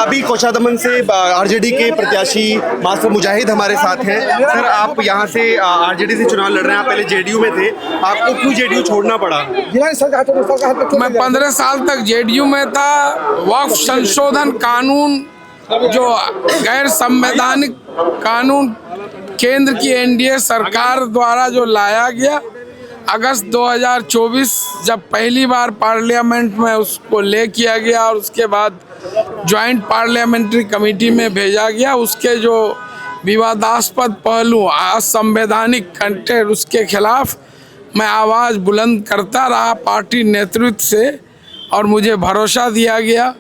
अभी कोचादमन से आरजेडी के प्रत्याशी मास्टर मुजाहिद हमारे साथ हैं। सर, आप यहाँ से आरजेडी से चुनाव लड़ रहे हैं, आप पहले जेडीयू में थे, आपको क्यों जेडीयू छोड़ना पड़ा? मैं 15 साल तक जेडीयू में था। वक्फ संशोधन कानून जो गैर संवैधानिक कानून केंद्र की एनडीए सरकार द्वारा जो लाया गया, अगस्त 2024 जब पहली बार पार्लियामेंट में उसको ले किया गया और उसके बाद ज्वाइंट पार्लियामेंट्री कमेटी में भेजा गया, उसके जो विवादास्पद पहलू, असंवैधानिक कंटेंट, उसके खिलाफ मैं आवाज़ बुलंद करता रहा पार्टी नेतृत्व से, और मुझे भरोसा दिया गया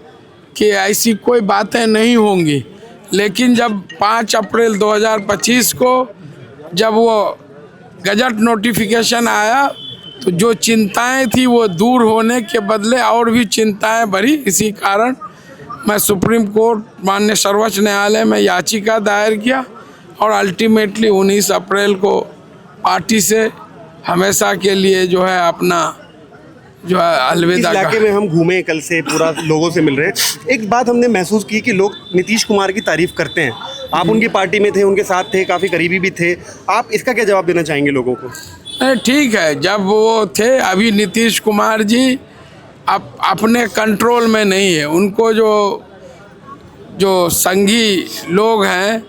कि ऐसी कोई बातें नहीं होंगी। लेकिन जब 5 अप्रैल 2025 को जब वो गजट नोटिफिकेशन आया तो जो चिंताएं थी वो दूर होने के बदले और भी चिंताएं बढ़ी। इसी कारण मैं सुप्रीम कोर्ट माननीय सर्वोच्च न्यायालय में याचिका दायर किया और अल्टीमेटली 19 अप्रैल को पार्टी से हमेशा के लिए जो है अपना जो है अलविदा। इस इलाके में हम घूमे, कल से पूरा लोगों से मिल रहे हैं। एक बात हमने महसूस की कि लोग नीतीश कुमार की तारीफ करते हैं। आप उनकी पार्टी में थे, उनके साथ थे, काफ़ी करीबी भी थे। आप इसका क्या जवाब देना चाहेंगे लोगों को? ठीक है, जब वो थे, अभी नीतीश कुमार जी अपने कंट्रोल में नहीं है। उनको जो संघी लोग हैं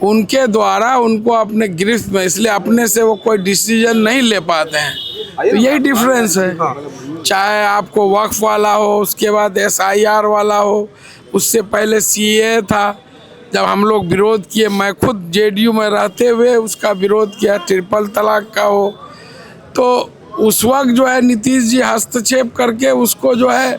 उनके द्वारा उनको अपने गिरफ्त में, इसलिए अपने से वो कोई डिसीजन नहीं ले पाते हैं। तो यही डिफरेंस है। चाहे आपको वक्फ वाला हो, उसके बाद SIR वाला हो, उससे पहले CA था, जब हम लोग विरोध किए, मैं खुद जेडीयू में रहते हुए उसका विरोध किया, ट्रिपल तलाक का हो, तो उस वक्त जो है नीतीश जी हस्तक्षेप करके उसको जो है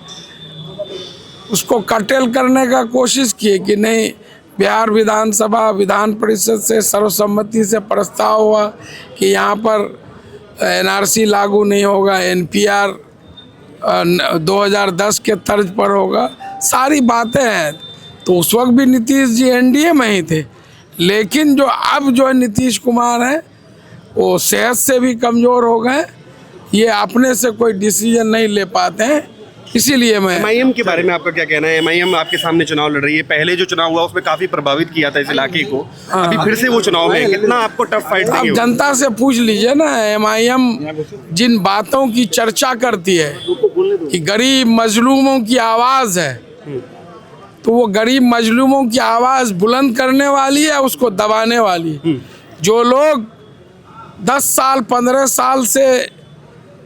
उसको कटेल करने का कोशिश किए कि नहीं, बिहार विधानसभा विधान परिषद से सर्वसम्मति से प्रस्ताव हुआ कि यहाँ पर NRC लागू नहीं होगा, NPR 2010 के तर्ज पर होगा, सारी बातें हैं। तो उस वक्त भी नीतीश जी एनडीए में ही थे। लेकिन जो अब जो नीतीश कुमार हैं वो सेहत से भी कमज़ोर हो गए, ये अपने से कोई डिसीजन नहीं ले पाते हैं। इसीलिए मैं MIM के बारे में आपका क्या कहना है? MIM आपके सामने चुनाव लड़ रही है, पहले जो चुनाव हुआ उसमें काफ़ी प्रभावित किया था इस इलाके को, अभी फिर से वो चुनाव में कितना आपको टफ फाइट आप जनता से पूछ लीजिए ना। MIM जिन बातों की चर्चा करती है कि गरीब मजलूमों की आवाज़ है, तो वो गरीब मजलूमों की आवाज़ बुलंद करने वाली है, उसको दबाने वाली है। जो लोग 10 साल 15 साल से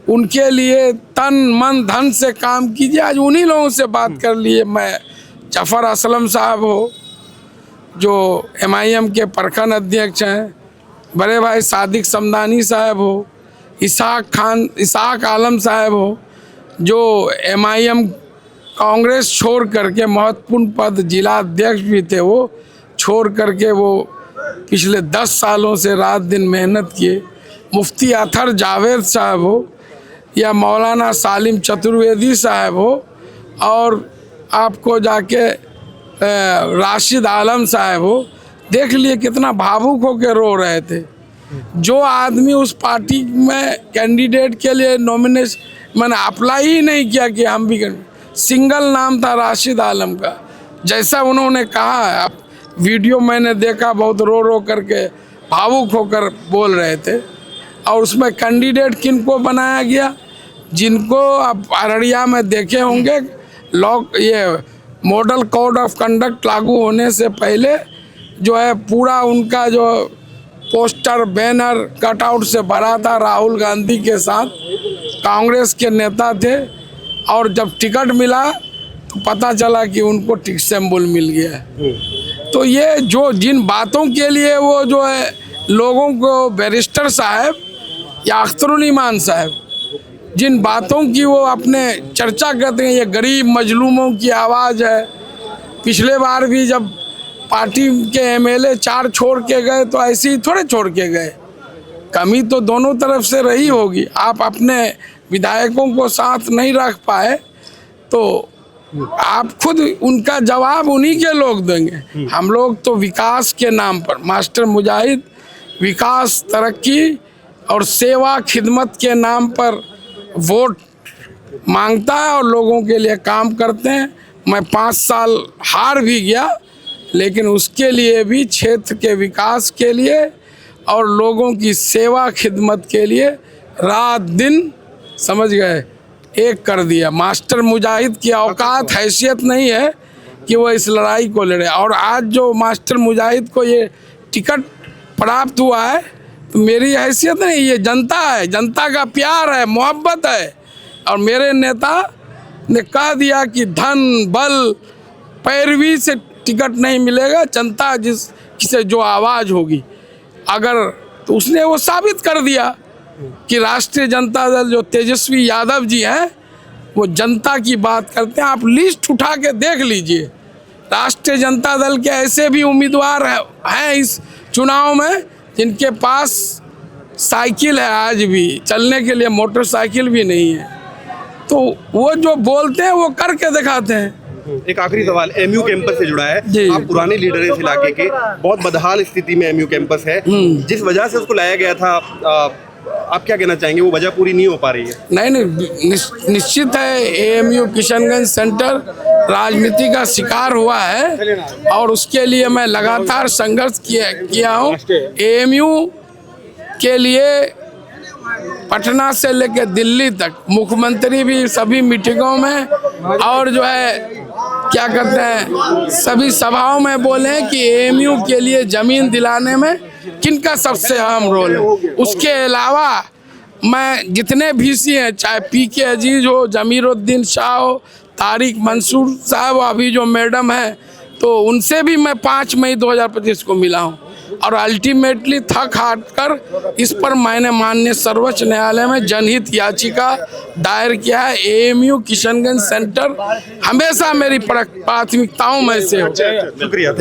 उनके लिए तन मन धन से काम कीजिए, आज उन्हीं लोगों से बात कर लिए। मैं जफ़र असलम साहब हो जो MIM के प्रखंड अध्यक्ष हैं, बड़े भाई सादिक समदानी साहब हो, इसाक आलम साहब हो जो MIM कांग्रेस छोड़ करके महत्वपूर्ण पद जिला अध्यक्ष भी थे, वो छोड़ करके वो पिछले 10 सालों से रात दिन मेहनत किए। मुफ्ती अतर जावेद साहब हो या मौलाना सालिम चतुर्वेदी साहब हो, और आपको जाके राशिद आलम साहब हो, देख लिए कितना भावुक होकर रो रहे थे। जो आदमी उस पार्टी में कैंडिडेट के लिए नॉमिनेशन मैंने अप्लाई ही नहीं किया कि हम भी, सिंगल नाम था राशिद आलम का। जैसा उन्होंने कहा, आप वीडियो मैंने देखा, बहुत रो रो करके भावुक होकर बोल रहे थे। और उसमें कैंडिडेट किनको बनाया गया, जिनको आप अररिया में देखे होंगे, ये मॉडल कोड ऑफ कंडक्ट लागू होने से पहले जो है पूरा उनका जो पोस्टर बैनर कटआउट से भरा था, राहुल गांधी के साथ कांग्रेस के नेता थे। और जब टिकट मिला तो पता चला कि उनको टिक सिंबल मिल गया है। तो ये जो जिन बातों के लिए वो जो है लोगों को, बैरिस्टर साहब या अख्तरुल ईमान साहब, जिन बातों की वो अपने चर्चा करते हैं, ये गरीब मजलूमों की आवाज़ है। पिछले बार भी जब पार्टी के MLA 4 छोड़ के गए तो ऐसे ही थोड़े छोड़ के गए, कमी तो दोनों तरफ से रही होगी। आप अपने विधायकों को साथ नहीं रख पाए तो आप खुद उनका जवाब उन्हीं के लोग देंगे। हम लोग तो विकास के नाम पर, मास्टर मुजाहिद विकास, तरक्की और सेवा खिदमत के नाम पर वोट मांगता है और लोगों के लिए काम करते हैं। मैं 5 साल हार भी गया, लेकिन उसके लिए भी क्षेत्र के विकास के लिए और लोगों की सेवा खिदमत के लिए रात दिन समझ गए एक कर दिया। मास्टर मुजाहिद की औकात हैसियत नहीं है कि वो इस लड़ाई को लड़े। और आज जो मास्टर मुजाहिद को ये टिकट प्राप्त हुआ है तो मेरी हैसियत नहीं, ये जनता है, जनता का प्यार है, मोहब्बत है। और मेरे नेता ने कह दिया कि धन बल पैरवी से टिकट नहीं मिलेगा, जनता जिसे जो आवाज़ होगी अगर, तो उसने वो साबित कर दिया कि राष्ट्रीय जनता दल जो तेजस्वी यादव जी हैं वो जनता की बात करते हैं। आप लिस्ट उठा के देख लीजिए, राष्ट्रीय जनता दल के ऐसे भी उम्मीदवार हैं इस चुनाव में जिनके पास साइकिल है, आज भी चलने के लिए मोटरसाइकिल भी नहीं है। तो वो जो बोलते हैं वो करके दिखाते हैं। एक आखिरी सवाल एमयू कैंपस से जुड़ा है। आप पुराने लीडर हैं इस इलाके के, बहुत बदहाल स्थिति में एमयू कैंपस है, जिस वजह से उसको लाया गया था, आप क्या कहना चाहेंगे? वो वजह पूरी नहीं हो पा रही है? नहीं, निश्चित है एएमयू किशनगंज सेंटर राजनीति का शिकार हुआ है और उसके लिए मैं लगातार संघर्ष किया हूँ। एएमयू के लिए पटना से लेकर दिल्ली तक मुख्यमंत्री भी सभी मीटिंगों में और जो है क्या कहते हैं सभी सभाओं में बोले कि एएमयू के लिए ज़मीन दिलाने में किनका सबसे अहम रोल है। उसके अलावा मैं जितने VC हैं, चाहे PK अजीज हो, जमीरुद्दीन शाह हो, तारिक मंसूर साहब, अभी जो मैडम है, तो उनसे भी मैं 5 मई 2025 को मिला हूँ और अल्टीमेटली थक हार कर इस पर मैंने माननीय सर्वोच्च न्यायालय में जनहित याचिका दायर किया है। एएमयू किशनगंज सेंटर हमेशा मेरी प्राथमिकताओं में से हो। शुक्रिया।